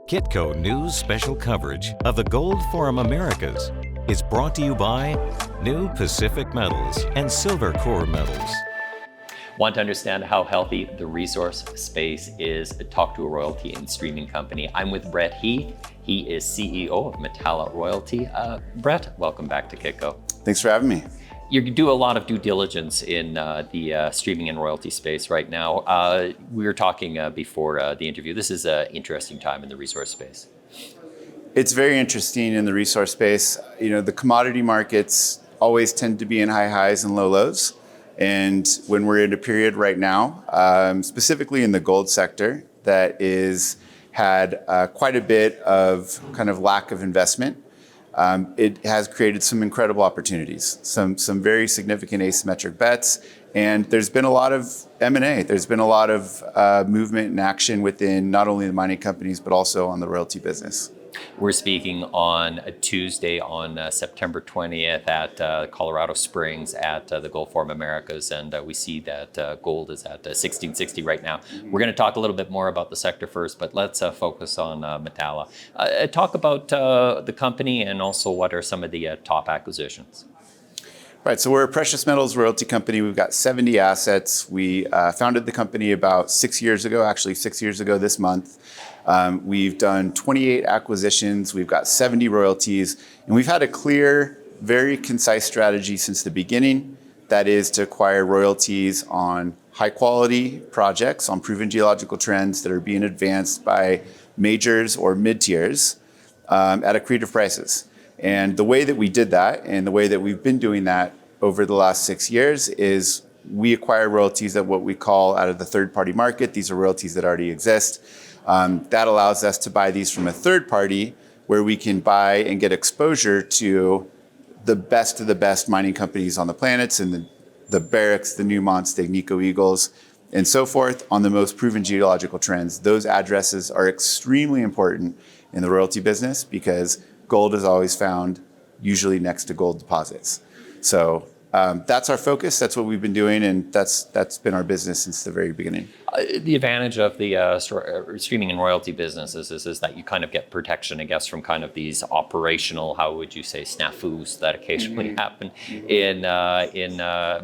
Kitco News special coverage of the Gold Forum Americas is brought to you by New Pacific Metals and Silver Core Metals. Want to understand how healthy the resource space is? Talk to a royalty and streaming company. I'm with Brett Heath. He is CEO of Metalla Royalty. Brett, welcome back to Kitco. Thanks for having me. You do a lot of due diligence in the streaming and royalty space right now. We were talking before the interview. This is an interesting time in the resource space. It's very interesting in the resource space. You know, the commodity markets always tend to be in high highs and low lows. And when we're in a period right now, specifically in the gold sector, that is had quite a bit of kind of lack of investment, it has created some incredible opportunities, some very significant asymmetric bets, and there's been a lot of M&A. There's been a lot of movement and action within not only the mining companies, but also on the royalty business. We're speaking on a Tuesday on September 20th at Colorado Springs at the Gold Forum Americas, and we see that gold is at 1660 right now. We're going to talk a little bit more about the sector first, but let's focus on Metalla. Talk about the company and also what are some of the top acquisitions. Right, so we're a precious metals royalty company. We've got 70 assets. We founded the company about 6 years ago, actually 6 years ago this month. We've done 28 acquisitions. We've got 70 royalties, and we've had a clear, very concise strategy since the beginning. That is to acquire royalties on high quality projects, on proven geological trends that are being advanced by majors or mid-tiers at accretive prices. And the way that we did that, and the way that we've been doing that over the last 6 years, is we acquire royalties at what we call out of the third-party market. These are royalties that already exist. That allows us to buy these from a third party, where we can buy and get exposure to the best of the best mining companies on the planet, and the Barricks, the Newmonts, the Agnico Eagles, and so forth, on the most proven geological trends. Those addresses are extremely important in the royalty business because gold is always found usually next to gold deposits. So that's our focus. That's what we've been doing, and that's been our business since the very beginning. The advantage of the streaming and royalty businesses is that you kind of get protection, I guess, from kind of these operational, how would you say, snafus that occasionally happen in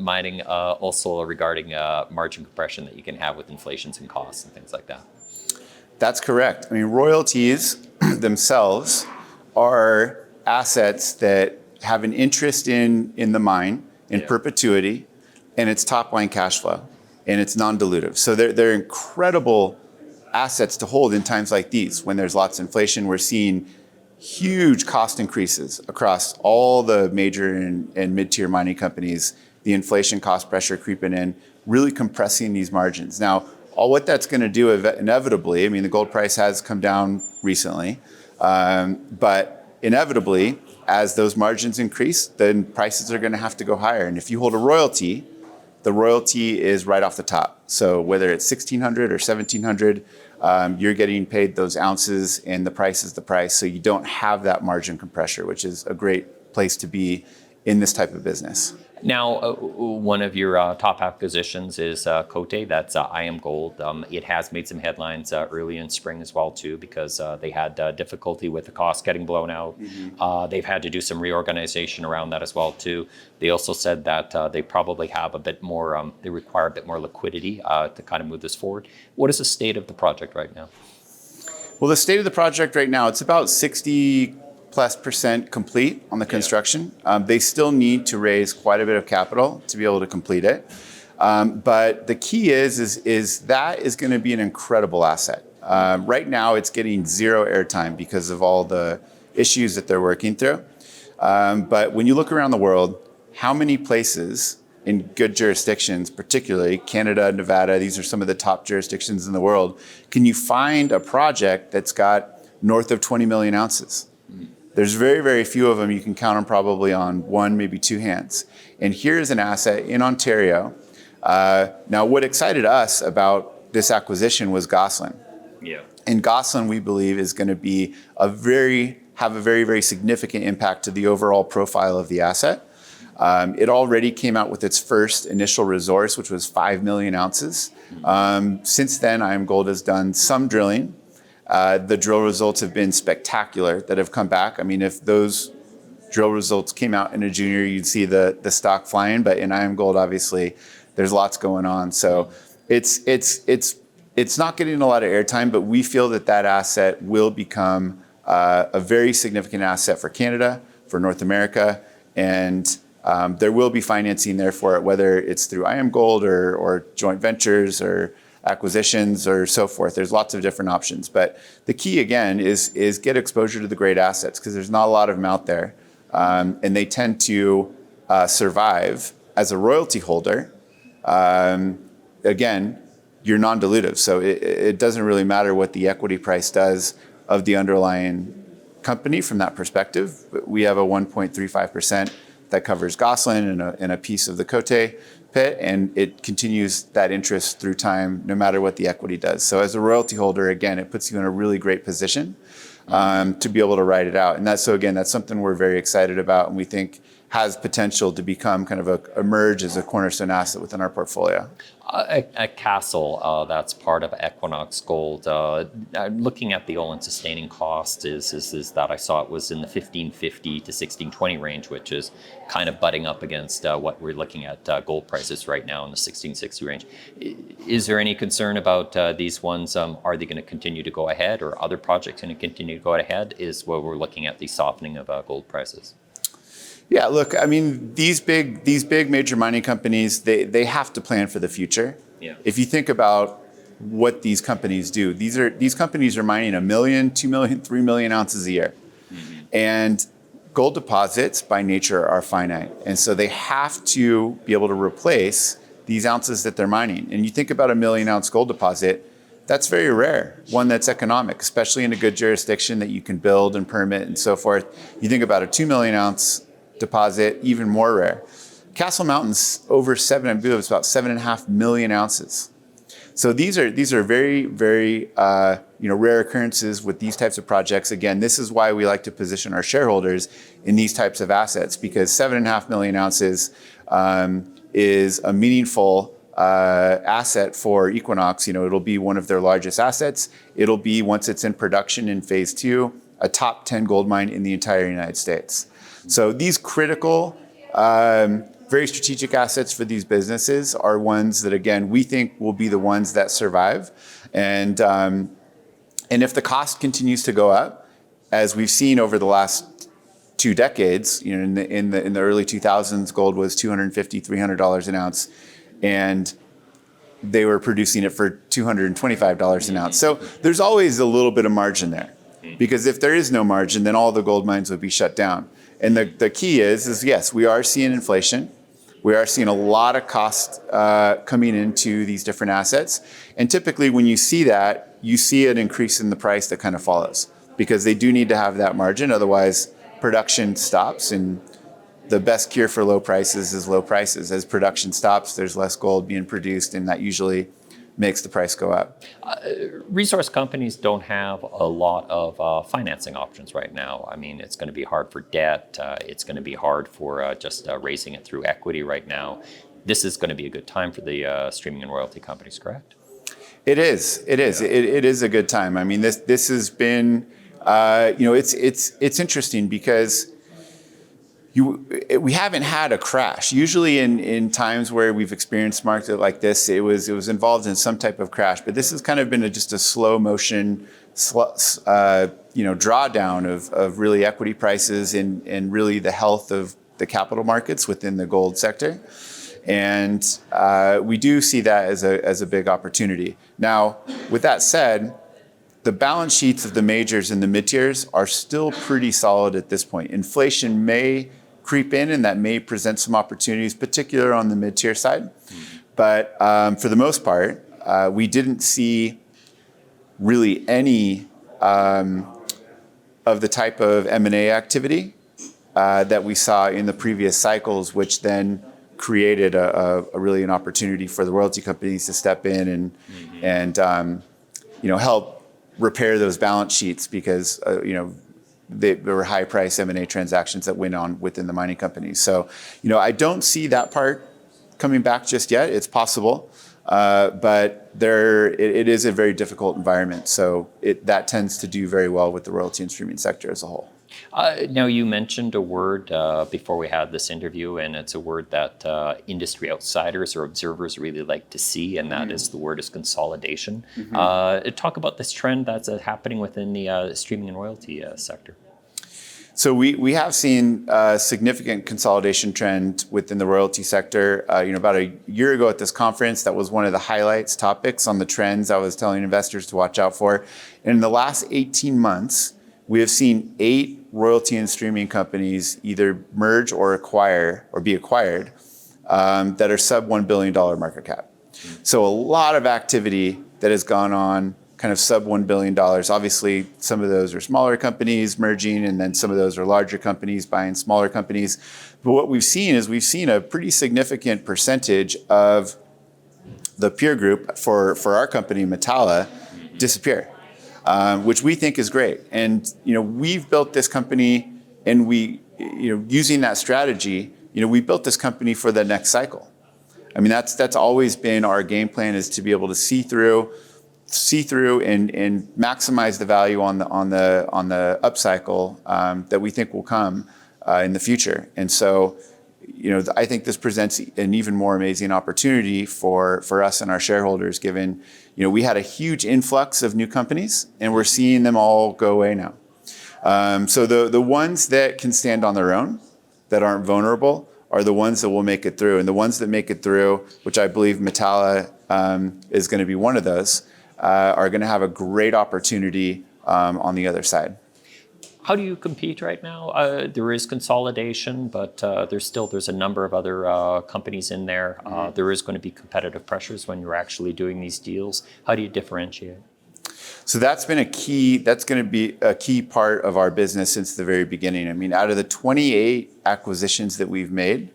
mining, also regarding margin compression that you can have with inflations and costs and things like that. That's correct. I mean, royalties themselves are assets that have an interest in the mine in perpetuity, and it's top line cash flow, and it's non-dilutive. So they're incredible assets to hold in times like these when there's lots of inflation. We're seeing huge cost increases across all the major and mid-tier mining companies, the inflation cost pressure creeping in, really compressing these margins. Now, what that's going to do inevitably, I mean, the gold price has come down recently, but inevitably, as those margins increase, then prices are going to have to go higher. And if you hold a royalty, the royalty is right off the top. So whether it's 1,600 or 1,700, you're getting paid those ounces, and the price is the price. So you don't have that margin compression, which is a great place to be in this type of business. Now, one of your top acquisitions is Cote. That's IAMGOLD. It has made some headlines early in spring as well, too, because they had difficulty with the cost getting blown out. They've had to do some reorganization around that as well, too. They also said that they probably have a bit more, they require a bit more liquidity to kind of move this forward. What is the state of the project right now? Well, the state of the project right now, it's about 60+% complete on the construction. They still need to raise quite a bit of capital to be able to complete it. But the key is that is going to be an incredible asset. Right now, it's getting zero airtime because of all the issues that they're working through. But when you look around the world, how many places in good jurisdictions, particularly Canada, Nevada, these are some of the top jurisdictions in the world, can you find a project that's got north of 20 million ounces? There's very, very few of them. You can count them probably on one, maybe two hands. And here's an asset in Ontario. Now, what excited us about this acquisition was Gosselin. Yeah. And Gosselin, we believe, is going to have a very, very significant impact to the overall profile of the asset. It already came out with its first initial resource, which was 5 million ounces. Since then, IAMGOLD has done some drilling The drill results have been spectacular that have come back. I mean, if those drill results came out in a junior, you'd see the stock flying. But in IAMGOLD, obviously, there's lots going on. So it's not getting a lot of airtime, but we feel that asset will become a very significant asset for Canada, for North America, and there will be financing there for it, whether it's through IAMGOLD or joint ventures or acquisitions or so forth. There's lots of different options. But the key, again, is get exposure to the great assets, because there's not a lot of them out there. And they tend to survive as a royalty holder. Again, you're non-dilutive, so it doesn't really matter what the equity price does of the underlying company from that perspective. We have a 1.35% that covers Gosselin and a piece of the Cote pit, and it continues that interest through time no matter what the equity does. So as a royalty holder, again, it puts you in a really great position to be able to ride it out. And that's something we're very excited about, and we think has potential to become kind of emerge as a cornerstone asset within our portfolio. At Castle, that's part of Equinox Gold. Looking at the all-in sustaining cost is that I saw it was in the 1550 to 1620 range, which is kind of butting up against what we're looking at gold prices right now in the 1660 range. Is there any concern about these ones? Are they going to continue to go ahead, or other projects going to continue to go ahead? Is where we're looking at the softening of gold prices. Yeah, look, I mean, these big major mining companies, they have to plan for the future. Yeah. If you think about what these companies do, these companies are mining 1 million, 2 million, 3 million ounces a year. Mm-hmm. And gold deposits by nature are finite. And so they have to be able to replace these ounces that they're mining. And you think about 1 million ounce gold deposit, that's very rare, one that's economic, especially in a good jurisdiction that you can build and permit and so forth. You think about a 2 million ounce deposit, even more rare. Castle Mountain's over I believe it's about 7.5 million ounces. So these are very, very rare occurrences with these types of projects. Again, this is why we like to position our shareholders in these types of assets, because 7.5 million ounces is a meaningful asset for Equinox. It'll be one of their largest assets. It'll be, once it's in production in phase 2, a top 10 gold mine in the entire United States. So these critical, very strategic assets for these businesses are ones that, again, we think will be the ones that survive. And if the cost continues to go up, as we've seen over the last 2 decades, in the early 2000s, gold was $250, $300 an ounce, and they were producing it for $225 an ounce. So there's always a little bit of margin there, because if there is no margin, then all the gold mines would be shut down. And the key is yes, we are seeing inflation. We are seeing a lot of cost coming into these different assets. And typically when you see that, you see an increase in the price that kind of follows, because they do need to have that margin. Otherwise, production stops. And the best cure for low prices is low prices. As production stops, there's less gold being produced, and that usually makes the price go up. Resource companies don't have a lot of financing options right now. I mean, it's going to be hard for debt. It's going to be hard for just raising it through equity right now. This is going to be a good time for the streaming and royalty companies, correct? It is. It is. Yeah. It is a good time. I mean, this has been, it's interesting because we haven't had a crash. Usually in times where we've experienced market like this, it was involved in some type of crash. But this has kind of been just a slow motion, drawdown of really equity prices and really the health of the capital markets within the gold sector. And we do see that as a big opportunity. Now, with that said, the balance sheets of the majors and the mid-tiers are still pretty solid at this point. Inflation may creep in, and that may present some opportunities, particularly on the mid-tier side. But for the most part, we didn't see really any of the type of M&A activity that we saw in the previous cycles, which then created really an opportunity for the royalty companies to step in and help repair those balance sheets, because there were high-price M&A transactions that went on within the mining companies. So, I don't see that part coming back just yet. It's possible, but it is a very difficult environment. So that tends to do very well with the royalty and streaming sector as a whole. Now, you mentioned a word before we had this interview, and it's a word that industry outsiders or observers really like to see, and that is the word is consolidation. Talk about this trend that's happening within the streaming and royalty sector. So we have seen a significant consolidation trend within the royalty sector. About a year ago at this conference, that was one of the highlights topics on the trends I was telling investors to watch out for. And in the last 18 months, we have seen 8 royalty and streaming companies either merge or acquire or be acquired that are sub $1 billion market cap. So a lot of activity that has gone on, kind of sub $1 billion. Obviously, some of those are smaller companies merging, and then some of those are larger companies buying smaller companies. But what we've seen is a pretty significant percentage of the peer group for our company, Metalla, disappear. Which we think is great. And, we've built this company, and using that strategy, we built this company for the next cycle. I mean, that's always been our game plan, is to be able to see through and maximize the value on the upcycle that we think will come in the future. And so, I think this presents an even more amazing opportunity for us and our shareholders, given, we had a huge influx of new companies, and we're seeing them all go away now. So the ones that can stand on their own, that aren't vulnerable, are the ones that will make it through. And the ones that make it through, which I believe Metalla is going to be one of those, are going to have a great opportunity on the other side. How do you compete right now? There is consolidation, but there's a number of other companies in there. There is going to be competitive pressures when you're actually doing these deals. How do you differentiate? So that's going to be a key part of our business since the very beginning. I mean, out of the 28 acquisitions that we've made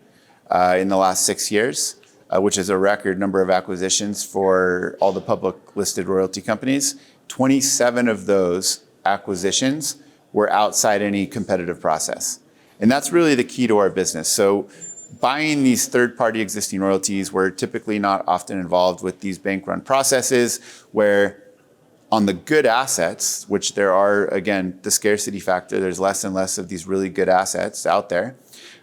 in the last 6 years, which is a record number of acquisitions for all the public listed royalty companies, 27 of those acquisitions were outside any competitive process. And that's really the key to our business. So buying these third-party existing royalties, we're typically not often involved with these bank-run processes where on the good assets, which there are, again, the scarcity factor, there's less and less of these really good assets out there,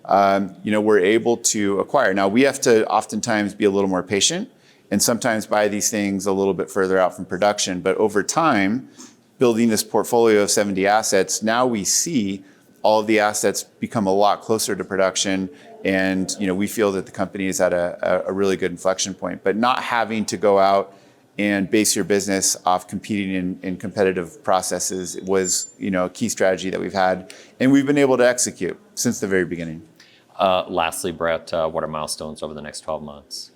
we're able to acquire. Now, we have to oftentimes be a little more patient and sometimes buy these things a little bit further out from production. But over time, building this portfolio of 70 assets, now we see all of the assets become a lot closer to production, and we feel that the company is at a really good inflection point. But not having to go out and base your business off competing in competitive processes was a key strategy that we've had, and we've been able to execute since the very beginning. Lastly, Brett, what are milestones over the next 12 months?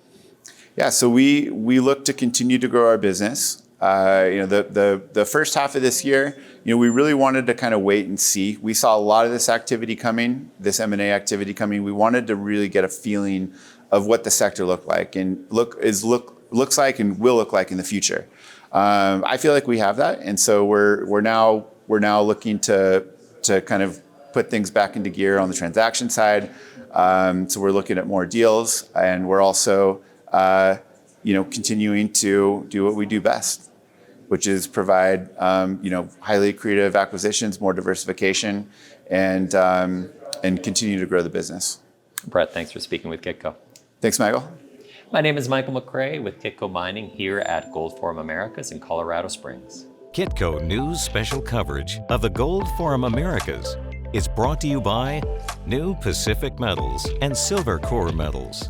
Yeah, so we look to continue to grow our business. The first half of this year, we really wanted to kind of wait and see. We saw a lot of this activity coming, this M&A activity coming. We wanted to really get a feeling of what the sector looked like and looks like and will look like in the future. I feel like we have that, and so we're now looking to kind of put things back into gear on the transaction side. So we're looking at more deals, and we're also continuing to do what we do best, which is provide highly accretive acquisitions, more diversification, and continue to grow the business. Brett, thanks for speaking with Kitco. Thanks, Michael. My name is Michael McRae with Kitco Mining here at Gold Forum Americas in Colorado Springs. Kitco News special coverage of the Gold Forum Americas is brought to you by New Pacific Metals and Silver Core Metals.